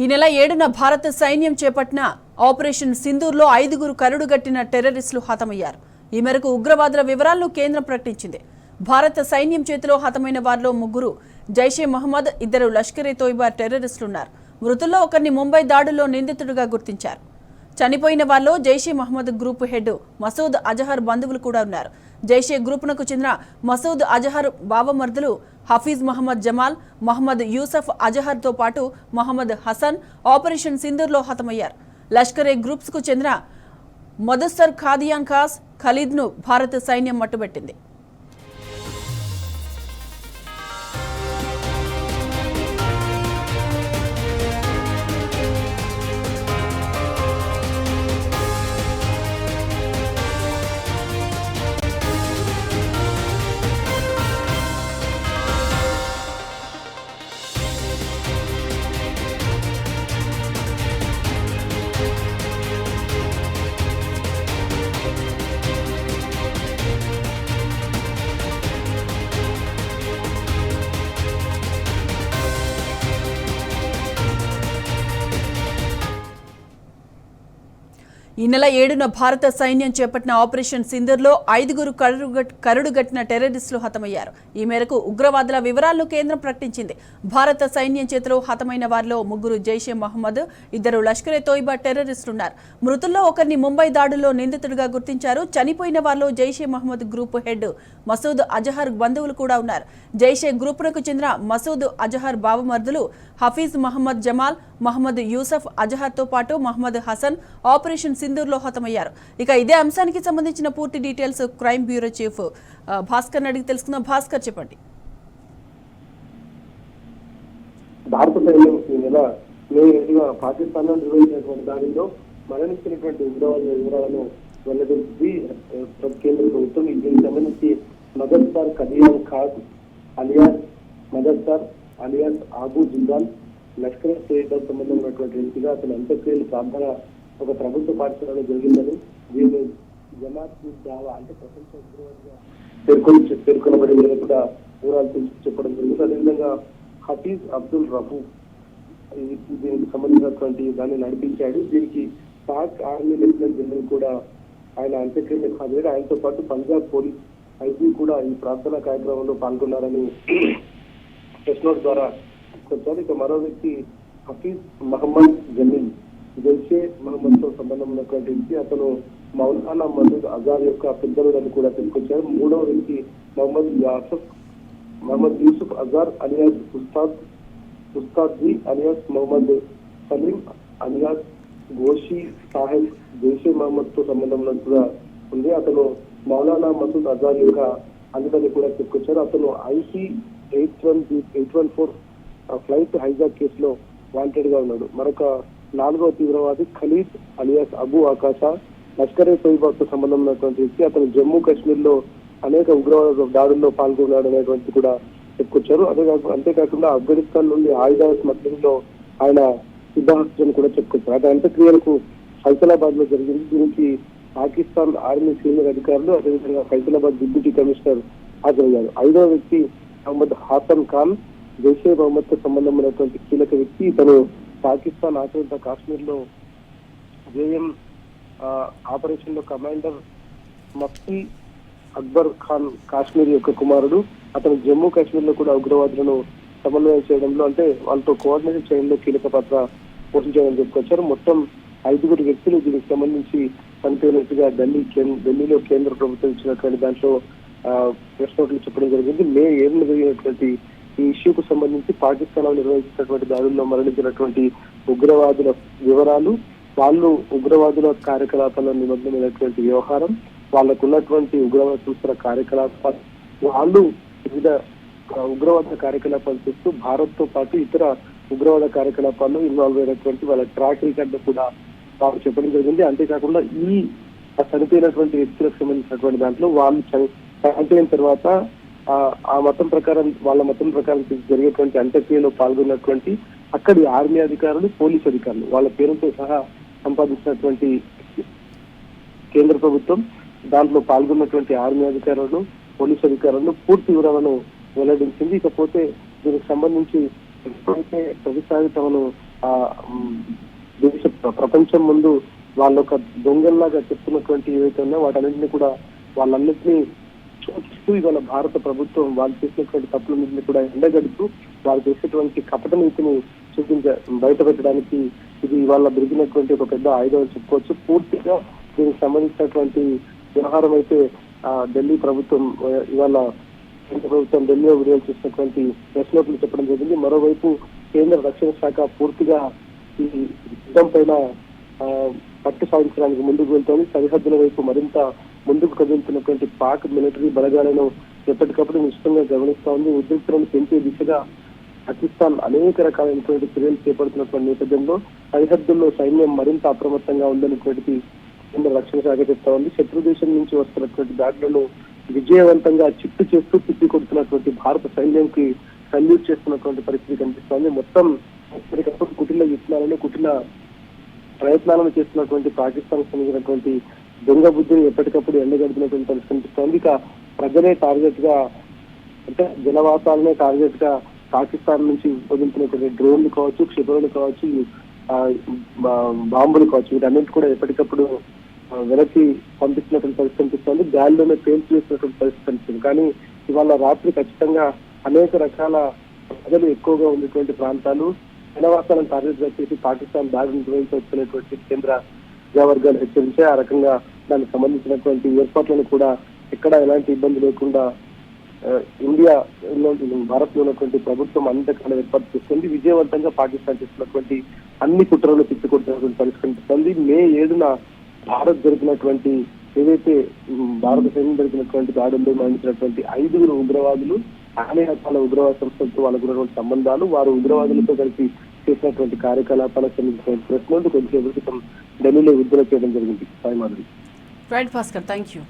ఈ నెల 7న భారత సైన్యం చేపట్టిన ఆపరేషన్ సింధూర్లో 5గురు కరుడుగట్టిన టెర్రరిస్టులు హతమయ్యారు. ఈ మేరకు ఉగ్రవాదుల వివరాలను కేంద్రం ప్రకటించింది. భారత సైన్యం చేతిలో హతమైన వారిలో 3 జైషే మహమ్మద్, 2 లష్కర్-e-తోయిబా టెర్రరిస్టులున్నారు. మృతుల్లో ఒకరిని ముంబై దాడుల్లో నిందితుడిగా గుర్తించారు. చనిపోయిన వారిలో జైషే మహమ్మద్ గ్రూప్ హెడ్ మసూద్ అజహర్ బంధువులు కూడా ఉన్నారు. జైషే గ్రూపునకు చెందిన మసూద్ అజహర్ బావమర్దులు హఫీజ్ మహమ్మద్ జమాల్, మహమ్మద్ యూసఫ్ అజహర్తో పాటు మహమ్మద్ హసన్ ఆపరేషన్ సింధూర్లో హతమయ్యారు. లష్కర్-e గ్రూప్స్కు చెందిన మొదస్సర్ ఖాదియాన్ ఖాస్ ఖలీద్ను భారత సైన్యం మట్టుబెట్టింది. ఈ నెల 7న భారత సైన్యం చేపట్టిన ఆపరేషన్ సింధూర్లో 5గురు కరుడుగట్టిన టెర్రరిస్టులు హతమయ్యారు. ఈ మేరకు ఉగ్రవాదుల వివరాలను కేంద్రం ప్రకటించింది. భారత సైన్యం చేతిలో హతమైన వారిలో 3 జైషే మహమ్మద్, 2 లష్కర్-e-తోయిబా టెర్రరిస్టులున్నారు. మృతుల్లో ఒకరిని ముంబై దాడుల్లో నిందితుడిగా గుర్తించారు. చనిపోయిన వారిలో జైషే మహమ్మద్ గ్రూప్ హెడ్ మసూద్ అజహర్ బంధువులు కూడా ఉన్నారు. జైషే గ్రూపునకు చెందిన మసూద్ అజహర్ బావమర్దులు హఫీజ్ మహమ్మద్ జమాల్, మహమ్మద్ యూసఫ్ అజహర్తో పాటు మహమ్మద్ హసన్ ఆపరేషన్ సింధూర్లో హతమయ్యారు. ఇక ఇదే అంశానికి సంబంధించిన పూర్తి details crime bureau chief Bhaskar అడిగి తెలుసుకుందాం. భాస్కర్, చెప్పండి. భారత సైన్యం ఈ నెల మే 7న పాకిస్తాన్ లో నిర్వహించినటువంటి దాడిలో మరణించినటువంటి ఉగ్రవాదుల వివరాలను వెల్లడించింది కేంద్ర ప్రభుత్వం. దీనికి సంబంధించి మదర్సార్ ఖాదియాన్ ఖాస్ అలియాస్ ఆబు జిందాల్ లష్కర్-e-తోయిబా సంబంధం ఉన్నటువంటి వ్యక్తిగా అతని అంత్యక్రియలు ప్రార్థన ఒక ప్రభుత్వ పాఠశాలలో జరిగిందని, దీన్ని జమాత్ దావా అంటే ప్రపంచ ఉగ్రవాదిగా పేర్కొనబడిందని కూడా వివరాలు చెప్పడం జరిగింది. అదేవిధంగా హఫీజ్ అబ్దుల్ రఫూ దీనికి సంబంధించినటువంటి దాన్ని నడిపించాడు. దీనికి పాక్ ఆర్మీ లెఫ్టినెంట్ జనరల్ కూడా ఆయన అంత్యక్రియలకు హాజరై ఆయనతో పాటు పంజాబ్ పోలీస్ ఐజీ కూడా ఈ ప్రార్థనా కార్యక్రమంలో పాల్గొన్నారని ప్రెస్ నోట్ ద్వారా చెప్పారు. ఇక మరో వ్యక్తి హఫీజ్ మహమ్మద్ జమీల్ జైషే మహమ్మద్ తో సంబంధం ఉన్నటువంటి వ్యక్తి, అతను మౌలానా మసూద్ అజార్ యొక్క పెద్దలుడని కూడా తెలుసుకొచ్చారు. 3వ వ్యక్తి మహమ్మద్ యూసుఫ్ అజార్ అలియాస్ ఉస్తాద్జీ అలియాస్ మహమ్మద్ సలీం అలియాస్ గోషి సాహెబ్ జైషే మహమ్మద్ తో సంబంధం ఉన్నట్టుగా ఉంది. అతను మౌలానా మసూద్ అజార్ యొక్క అల్లుడని కూడా చెప్పుకొచ్చారు. అతను ఐసీ 814 ఫ్లైట్ హైజాక్ కేసులో వాంటెడ్ గా ఉన్నాడు. మరొక 4వ తీవ్రవాది ఖలీద్ అలియాస్ అబు ఆకాషా లష్కర్-e-తోయిబాతో సంబంధం ఉన్నటువంటి వ్యక్తి, అతను జమ్మూ కాశ్మీర్ లో అనేక ఉగ్రవాద దాడుల్లో పాల్గొన్నాడు అనేటువంటి కూడా చెప్పుకొచ్చారు. అంతేకాకుండా ఆఫ్ఘనిస్తాన్ నుండి ఆయుధాల స్మగ్లింగ్ లో ఆయన సిద్ధహస్తని కూడా చెప్పుకొచ్చారు. అటు అంత్యక్రియలకు ఫైసలాబాద్ లో జరిగింది. దీనికి పాకిస్తాన్ ఆర్మీ సీనియర్ అధికారులు, అదేవిధంగా ఫైసలాబాద్ డిప్యూటీ కమిషనర్ హాజరయ్యారు. 5వ వ్యక్తి మహమ్మద్ హాసన్ ఖాన్ జైషే మహమ్మద్ తో సంబంధం ఉన్నటువంటి కీలక వ్యక్తి. ఇతను పాకిస్తాన్ ఆక్రమిత కాశ్మీర్ లో జేఎం ఆపరేషన్ లో కమాండర్ మఫ్తీ అక్బర్ ఖాన్ కాశ్మీర్ యొక్క కుమారుడు. అతను జమ్మూ కాశ్మీర్ లో కూడా ఉగ్రవాదులను సమన్వయం చేయడంలో అంటే వాళ్ళతో కోఆర్డినేట్ చేయడంలో కీలక పాత్ర పోషించాలని చెప్పుకొచ్చారు. మొత్తం 5గురు వ్యక్తులు దీనికి సంబంధించి చనిపోయినట్టుగా ఢిల్లీలో కేంద్ర ప్రభుత్వం ఇచ్చినటువంటి దాంట్లో ప్రెస్ నోట్లు చెప్పడం జరిగింది. మే 7న జరిగినటువంటి ఈ ఇష్యూకు సంబంధించి పాకిస్తాన్ లో నిర్వహించినటువంటి దాడుల్లో మరణించినటువంటి ఉగ్రవాదుల వివరాలు, వాళ్ళు ఉగ్రవాదుల కార్యకలాపాల్లో నిమగ్నమైనటువంటి వ్యవహారం, వాళ్ళకు ఉన్నటువంటి ఉగ్రవాద సంస్థల కార్యకలాపాలు, వాళ్ళు వివిధ ఉగ్రవాద కార్యకలాపాలు చేస్తూ భారత్ తో పాటు ఇతర ఉగ్రవాద కార్యకలాపాల్లో ఇన్వాల్వ్ అయినటువంటి వాళ్ళ ట్రాక్ రికార్డు కూడా వాళ్ళు చెప్పడం జరిగింది. అంతేకాకుండా ఈ చనిపోయినటువంటి వ్యక్తులకు సంబంధించినటువంటి దాంట్లో వాళ్ళు చనిపోయిన తర్వాత ఆ మతం ప్రకారం వాళ్ళ మతం ప్రకారం జరిగేటువంటి అంత్యక్రియలో పాల్గొన్నటువంటి అక్కడి ఆర్మీ అధికారులు, పోలీస్ అధికారులు వాళ్ళ పేరుతో సహా సంపాదించినటువంటి కేంద్ర ప్రభుత్వం దాంట్లో పాల్గొన్నటువంటి ఆర్మీ అధికారులను, పోలీసు అధికారులను పూర్తి వివరాలను వెల్లడించింది. ఇకపోతే దీనికి సంబంధించి ఎప్పుడైతే ప్రతిసారి తమను దేశ ప్రపంచం ముందు వాళ్ళ ఒక దొంగల్లాగా చెప్తున్నటువంటి ఏవైతే ఉన్నాయో వాటన్నింటినీ కూడా వాళ్ళన్నింటినీ చూపిస్తూ ఇవాళ భారత ప్రభుత్వం వాళ్ళు చేసినటువంటి తప్పులన్నింటినీ కూడా ఎండగడుతూ వాళ్ళు చేసేటువంటి కపట నీతిని బయటపెట్టడానికి ఇది ఇవాళ దొరికినటువంటి ఒక పెద్ద ఆయుధం అని చెప్పుకోవచ్చు. పూర్తిగా దీనికి సంబంధించినటువంటి వ్యవహారం అయితే ఢిల్లీ ప్రభుత్వం ఇవాళ కేంద్ర ప్రభుత్వం ఢిల్లీలో విడుదల చేసినటువంటి ప్రెస్ నోట్లు చెప్పడం జరిగింది. మరోవైపు కేంద్ర రక్షణ శాఖ పూర్తిగా ఈ యుద్ధం పైన పట్టు సాధించడానికి ముందుకు వెళ్తోంది. సరిహద్దుల వైపు మరింత ముందుకు కదులుతున్నటువంటి పాక్ మిలిటరీ బలగాలను ఎప్పటికప్పుడు నిశ్చితంగా గమనిస్తా ఉంది. ఉద్రిక్తలను పెంచే దిశగా పాకిస్తాన్ అనేక రకాలైనటువంటి చర్యలు చేపడుతున్నటువంటి నేపథ్యంలో సరిహద్దుల్లో సైన్యం మరింత అప్రమత్తంగా ఉందనేటువంటిది కేంద్ర రక్షణ శాఖ చెప్తా ఉంది. శత్రు దేశం నుంచి వస్తున్నటువంటి దాడులను విజయవంతంగా చిట్టు చేస్తూ తిప్పి కొడుతున్నటువంటి భారత సైన్యంకి సల్యూట్ చేస్తున్నటువంటి పరిస్థితి కనిపిస్తోంది. మొత్తం ఎప్పటికప్పుడు కుటిల యత్నాలను కుటిల ప్రయత్నాలను చేస్తున్నటువంటి పాకిస్తాన్ సంబంధించినటువంటి దొంగ బుద్ధిని ఎప్పటికప్పుడు ఎండగడుతున్నటువంటి పరిస్థితి కనిపిస్తోంది. ఇక ప్రజలే టార్గెట్ గా అంటే జనవాసాలనే టార్గెట్ గా పాకిస్తాన్ నుంచి వదులుతున్నటువంటి డ్రోన్లు కావచ్చు, క్షిపణులు కావచ్చు, బాంబులు కావచ్చు, వీటన్నింటి కూడా ఎప్పటికప్పుడు వెనక్కి పంపిస్తున్నటువంటి పరిస్థితి కనిపిస్తుంది. గాలిలోనే పేల్చి వేసినటువంటి పరిస్థితి కనిపిస్తుంది. కానీ ఇవాళ రాత్రి ఖచ్చితంగా అనేక రకాల ప్రజలు ఎక్కువగా ఉన్నటువంటి ప్రాంతాలు జనవాసాలను టార్గెట్ గా చేసి పాకిస్తాన్ దాడి నిర్వహించవచ్చునేటువంటి కేంద్ర వర్గాలు హెచ్చరించాయి. ఆ రకంగా దానికి సంబంధించినటువంటి ఏర్పాట్లను కూడా ఎక్కడ ఎలాంటి ఇబ్బంది లేకుండా భారత్ లో ఉన్నటువంటి ప్రభుత్వం అన్ని రకాల ఏర్పాటు చేస్తుంది. విజయవంతంగా పాకిస్తాన్ చేస్తున్నటువంటి అన్ని కుట్రలు తిప్పికొట్టినటువంటి పరిస్థితి కనిపిస్తుంది. మే 7న భారత్ జరిపినటువంటి ఏదైతే భారత సైన్యం జరిపినటువంటి దాడుల్లో మరణించినటువంటి 5 ఉగ్రవాదులు అన్ని రకాల ఉగ్రవాద సంస్థలతో వాళ్ళకు ఉన్నటువంటి సంబంధాలు, వారు ఉగ్రవాదులతో కలిపి చేసినటువంటి కార్యకలాపాలకు సంబంధించిన ప్రశ్నలు కొంచెం ఢిల్లీలో విడుదల చేయడం జరిగింది. Sai Madhuri. Right Bhaskar, thank you.